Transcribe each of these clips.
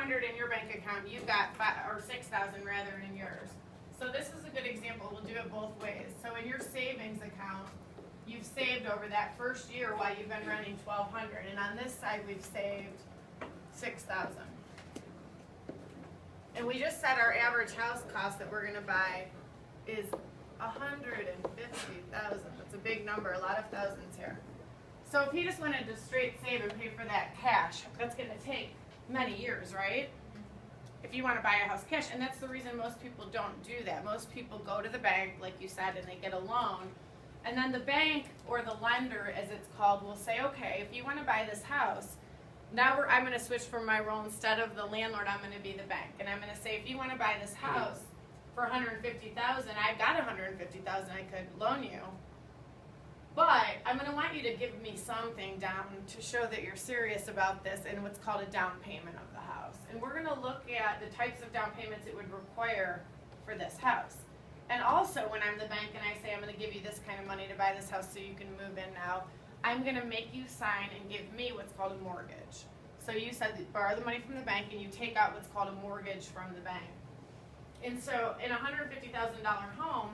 500 in your bank account, you've got or 6,000 rather in yours. So this is a good example. We'll do it both ways. So in your savings account, you've saved over that first year while you've been running 1,200, and on this side we've saved 6,000. And we just said our average house cost that we're going to buy is 150,000. That's a big number, a lot of thousands here. So if he just wanted to straight save and pay for that cash, that's going to take many years, right? If you want to buy a house cash, and that's the reason most people don't do that. Most people go to the bank, like you said, and they get a loan, and then the bank or the lender, as it's called, will say, okay, if you want to buy this house, now I'm going to switch from my role. Instead of the landlord, I'm going to be the bank, and I'm going to say, if you want to buy this house for 150,000, I've got 150,000 I could loan you, but I'm going to want you to give me something down to show that you're serious about this, and what's called a down payment of the house. And we're going to look at the types of down payments it would require for this house. And also, when I'm the bank and I say I'm going to give you this kind of money to buy this house so you can move in now, I'm going to make you sign and give me what's called a mortgage. So you said that borrow the money from the bank and you take out what's called a mortgage from the bank. And so in a $150,000 home,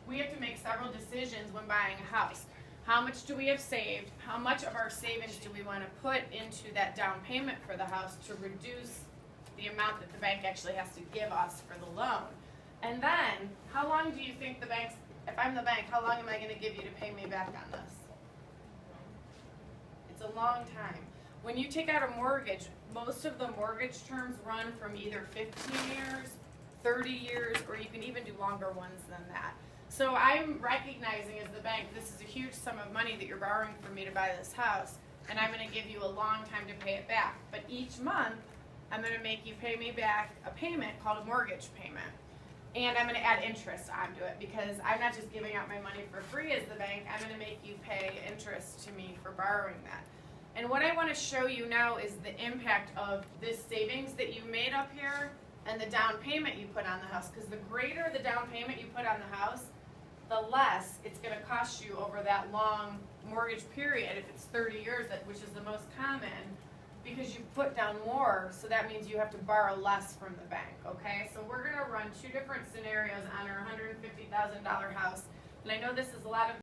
we have to make several decisions when buying a house. How much do we have saved? How much of our savings do we want to put into that down payment for the house to reduce the amount that the bank actually has to give us for the loan? And then, how long do you think the bank's, if I'm the bank, how long am I going to give you to pay me back on this? It's a long time. When you take out a mortgage, most of the mortgage terms run from either 15 years, 30 years, or you can even do longer ones than that. So I'm recognizing as the bank, this is a huge sum of money that you're borrowing from me to buy this house, and I'm going to give you a long time to pay it back. But each month, I'm going to make you pay me back a payment called a mortgage payment. And I'm going to add interest onto it, because I'm not just giving out my money for free as the bank. I'm going to make you pay interest to me for borrowing that. And what I want to show you now is the impact of this savings that you made up here and the down payment you put on the house. Because the greater the down payment you put on the house, the less it's going to cost you over that long mortgage period, if it's 30 years, which is the most common, because you put down more, so that means you have to borrow less from the bank, okay? So we're going to run two different scenarios on our $150,000 house, and I know this is a lot of